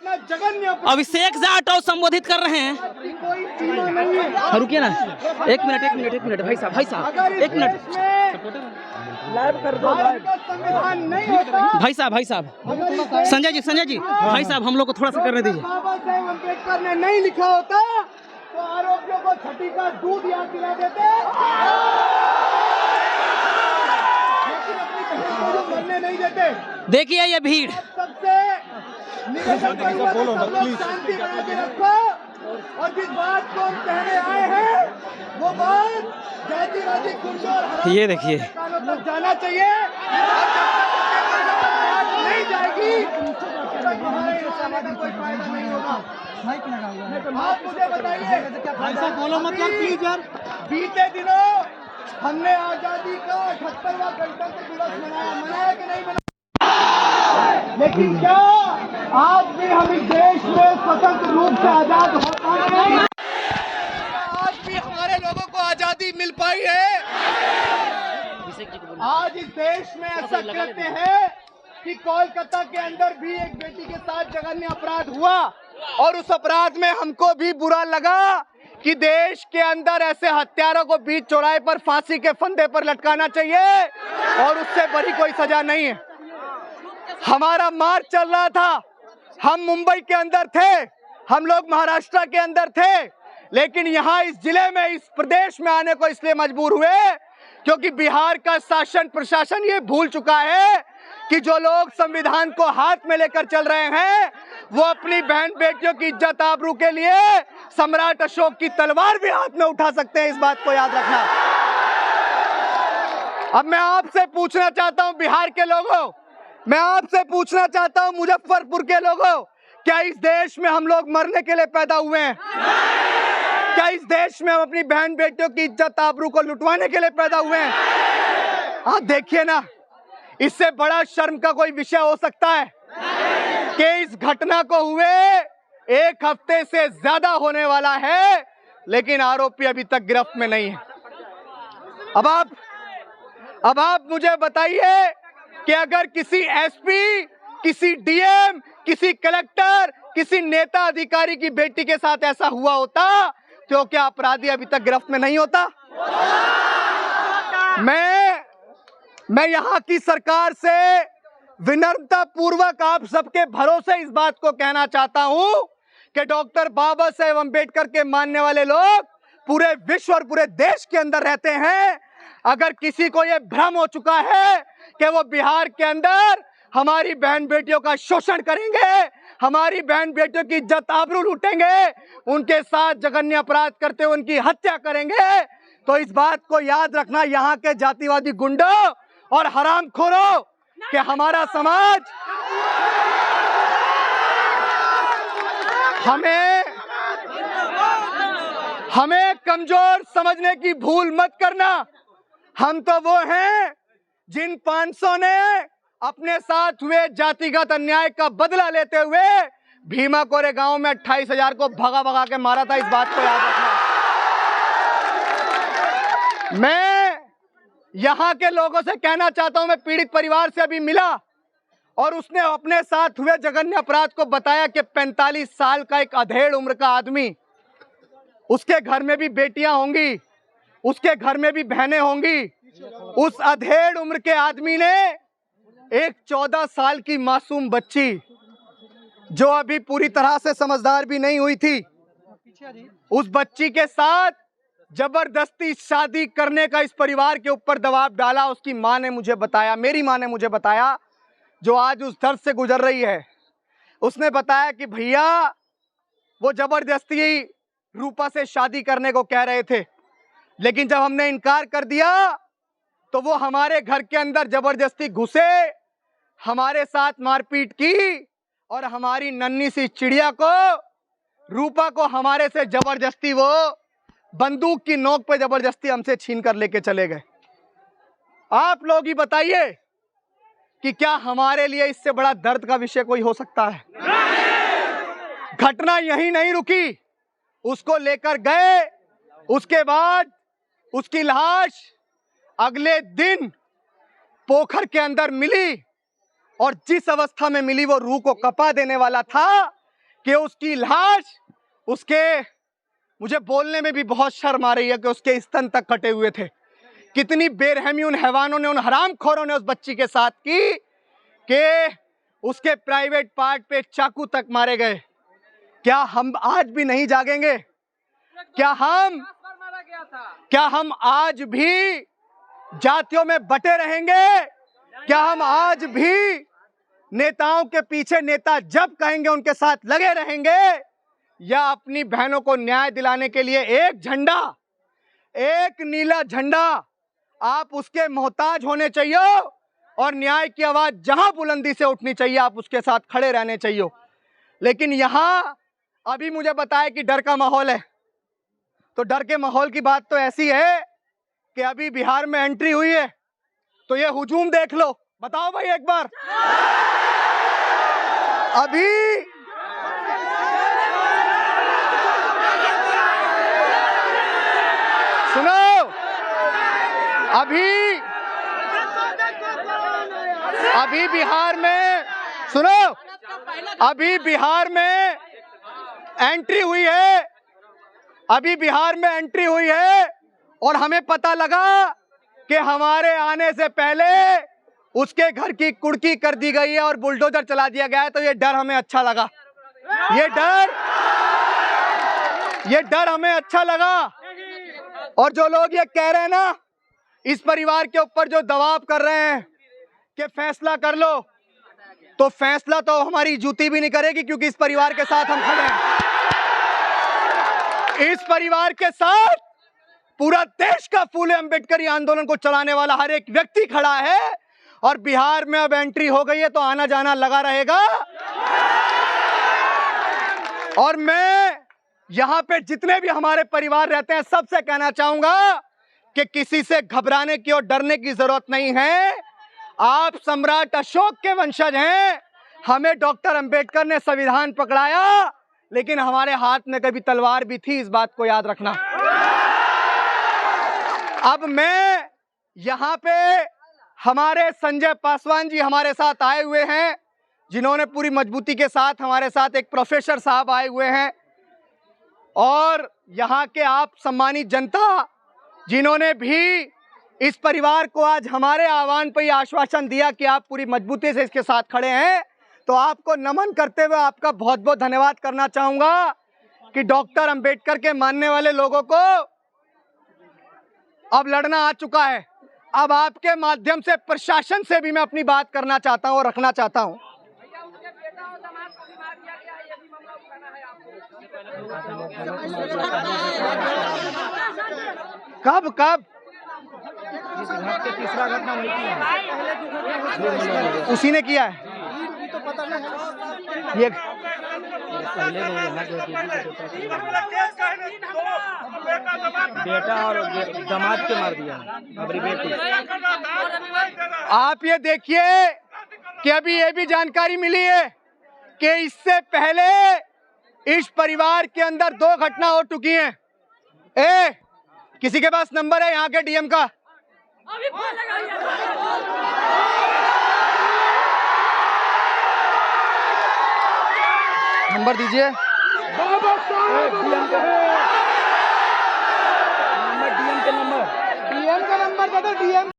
अभिषेक जाटव संबोधित कर रहे हैं। रुकिए ना, एक मिनट भाई साहब एक मिनट, लाइव कर दो। भाई साहब संजय जी भाई साहब, हम लोग को थोड़ा सा करने दीजिए। बाबा साहेब अम्बेडकर ने नहीं लिखा होता तो आरोपियों को छठी का दूध याद दिला देते, लेकिन अपनी बहन को मरने नहीं देते। देखिए ये भीड़, सबसे शांति बना के रखो, और जिस बात को हम कहने आए हैं वो बात जातिवादी गुंडों और ये देखिए कानों तक जाना चाहिए, और जब तक नहीं जाएगी तब तक हमारे इंसानों का कोई फायदा नहीं होगा। आप मुझे बताइए, बोलो मतलब प्लीज यार, बीते दिनों हमने आजादी का 78वां गणतंत्र दिवस मनाया कि नहीं मनाया? लेकिन क्या आज भी हम इस देश में स्वतंत्र रूप से आजाद हो पाए हैं? आज भी हमारे लोगों को आजादी मिल पाई है? आज इस देश में ऐसा कृत्य है कि कोलकाता के अंदर भी एक बेटी के साथ जघन्य अपराध हुआ, और उस अपराध में हमको भी बुरा लगा कि देश के अंदर ऐसे हत्यारों को बीच चौराहे पर फांसी के फंदे पर लटकाना चाहिए, और उससे बड़ी कोई सजा नहीं है। हमारा मार्च चल रहा था, हम मुंबई के अंदर थे, हम लोग महाराष्ट्र के अंदर थे, लेकिन यहाँ इस जिले में, इस प्रदेश में आने को इसलिए मजबूर हुए क्योंकि बिहार का शासन प्रशासन ये भूल चुका है कि जो लोग संविधान को हाथ में लेकर चल रहे हैं वो अपनी बहन बेटियों की इज्जत आबरू के लिए सम्राट अशोक की तलवार भी हाथ में उठा सकते हैं, इस बात को याद रखना। अब मैं आपसे पूछना चाहता हूं बिहार के लोगों, मैं आपसे पूछना चाहता हूं मुजफ्फरपुर के लोगों, क्या इस देश में हम लोग मरने के लिए पैदा हुए हैं? क्या इस देश में हम अपनी बहन बेटियों की इज्जत आबरू को लुटवाने के लिए पैदा हुए हैं? आप देखिए ना, इससे बड़ा शर्म का कोई विषय हो सकता है कि इस घटना को हुए 1 हफ्ते से ज्यादा होने वाला है, लेकिन आरोपी अभी तक गिरफ्त में नहीं है। अब आप मुझे बताइए कि अगर किसी एसपी, किसी डीएम, किसी कलेक्टर, किसी नेता अधिकारी की बेटी के साथ ऐसा हुआ होता तो क्या अपराधी अभी तक गिरफ्त में नहीं होता? मैं यहाँ की सरकार से विनम्रता पूर्वक आप सबके भरोसे इस बात को कहना चाहता हूँ कि डॉक्टर बाबा साहेब अम्बेडकर के मानने वाले लोग पूरे विश्व और पूरे देश के अंदर रहते हैं। अगर किसी को यह भ्रम हो चुका है कि वो बिहार के अंदर हमारी बहन बेटियों का शोषण करेंगे, हमारी बहन बेटियों की इज्जत आबरू लूटेंगे, उनके साथ जघन्य अपराध करते हुए उनकी हत्या करेंगे, तो इस बात को याद रखना यहाँ के जातिवादी गुंडों और हरामखोरों कि हमारा समाज हमें कमजोर समझने की भूल मत करना। हम तो वो हैं जिन 500 ने अपने साथ हुए जातिगत अन्याय का बदला लेते हुए भीमा कोरे गांव में 28,000 को भगा के मारा था, इस बात को याद रखना। मैं यहाँ के लोगों से कहना चाहता हूं, मैं पीड़ित परिवार से अभी मिला और उसने अपने साथ हुए जघन्य अपराध को बताया कि 45 साल का एक अधेड़ उम्र का आदमी, उसके घर में भी बेटियां होंगी, उसके घर में भी बहनें होंगी, उस अधेड़ उम्र के आदमी ने एक 14 साल की मासूम बच्ची जो अभी पूरी तरह से समझदार भी नहीं हुई थी, उस बच्ची के साथ जबरदस्ती शादी करने का इस परिवार के ऊपर दबाव डाला। उसकी मां ने मुझे बताया, मेरी मां ने मुझे बताया, जो आज उस दर्द से गुजर रही है, उसने बताया कि भैया वो जबरदस्ती रूपा से शादी करने को कह रहे थे, लेकिन जब हमने इनकार कर दिया तो वो हमारे घर के अंदर जबरदस्ती घुसे, हमारे साथ मारपीट की और हमारी नन्ही सी चिड़िया को, रूपा को हमारे से जबरदस्ती वो बंदूक की नोक पे जबरदस्ती हमसे छीन कर लेके चले गए। आप लोग ही बताइए कि क्या हमारे लिए इससे बड़ा दर्द का विषय कोई हो सकता है? घटना यहीं नहीं रुकी, उसको लेकर गए, उसके बाद उसकी लाश अगले दिन पोखर के अंदर मिली और जिस अवस्था में मिली वो रूह को कपा देने वाला था। कि उसकी लाश, उसके, मुझे बोलने में भी बहुत शर्म आ रही है कि उसके स्तन तक कटे हुए थे। कितनी बेरहमी उन हैवानों ने, उन हरामखोरों ने उस बच्ची के साथ की कि उसके प्राइवेट पार्ट पे चाकू तक मारे गए। क्या हम आज भी नहीं जागेंगे? क्या हम आज भी जातियों में बटे रहेंगे? क्या हम आज भी नेताओं के पीछे नेता जब कहेंगे उनके साथ लगे रहेंगे? या अपनी बहनों को न्याय दिलाने के लिए एक झंडा, एक नीला झंडा, आप उसके मोहताज होने चाहिए और न्याय की आवाज जहां बुलंदी से उठनी चाहिए आप उसके साथ खड़े रहने चाहिए। लेकिन यहां अभी मुझे बताया कि डर का माहौल है, तो डर के माहौल की बात तो ऐसी है कि अभी बिहार में एंट्री हुई है, तो ये हुजूम देख लो। बताओ भाई एक बार, अभी सुनो, अभी बिहार में, सुनो, अभी बिहार में एंट्री हुई है, अभी बिहार में एंट्री हुई है और हमें पता लगा कि हमारे आने से पहले उसके घर की कुड़की कर दी गई है और बुलडोजर चला दिया गया है। तो ये डर हमें अच्छा लगा, ये डर हमें अच्छा लगा। और जो लोग ये कह रहे हैं ना, इस परिवार के ऊपर जो दबाव कर रहे हैं कि फैसला कर लो, तो फैसला तो हमारी जूती भी नहीं करेगी, क्योंकि इस परिवार के साथ हम खड़े हैं। इस परिवार के साथ पूरा देश का फूले अंबेडकरी आंदोलन को चलाने वाला हर एक व्यक्ति खड़ा है। और बिहार में अब एंट्री हो गई है तो आना जाना लगा रहेगा। और मैं यहां पे जितने भी हमारे परिवार रहते हैं सबसे कहना चाहूंगा कि किसी से घबराने की और डरने की जरूरत नहीं है। आप सम्राट अशोक के वंशज हैं। हमें डॉक्टर अंबेडकर ने संविधान पकड़ाया, लेकिन हमारे हाथ में कभी तलवार भी थी, इस बात को याद रखना। अब मैं यहाँ पे हमारे संजय पासवान जी हमारे साथ आए हुए हैं, जिन्होंने पूरी मजबूती के साथ हमारे साथ एक प्रोफेसर साहब आए हुए हैं, और यहाँ के आप सम्मानित जनता जिन्होंने भी इस परिवार को आज हमारे आह्वान पर यह आश्वासन दिया कि आप पूरी मजबूती से इसके साथ खड़े हैं, तो आपको नमन करते हुए आपका बहुत बहुत धन्यवाद करना चाहूंगा कि डॉक्टर अंबेडकर के मानने वाले लोगों को अब लड़ना आ चुका है। अब आपके माध्यम से प्रशासन से भी मैं अपनी बात करना चाहता हूं और रखना चाहता हूं। कब तीसरा घटना उसी ने किया है ये। बेटा और दामाद के मार दिया, अपनी बेटी। आप ये देखिए कि अभी ये भी जानकारी मिली है कि इससे पहले इस परिवार के अंदर 2 घटना हो चुकी हैं। किसी के पास नंबर है यहाँ के डीएम का? नंबर दीजिए। डीएम का नंबर दे दो। डीएम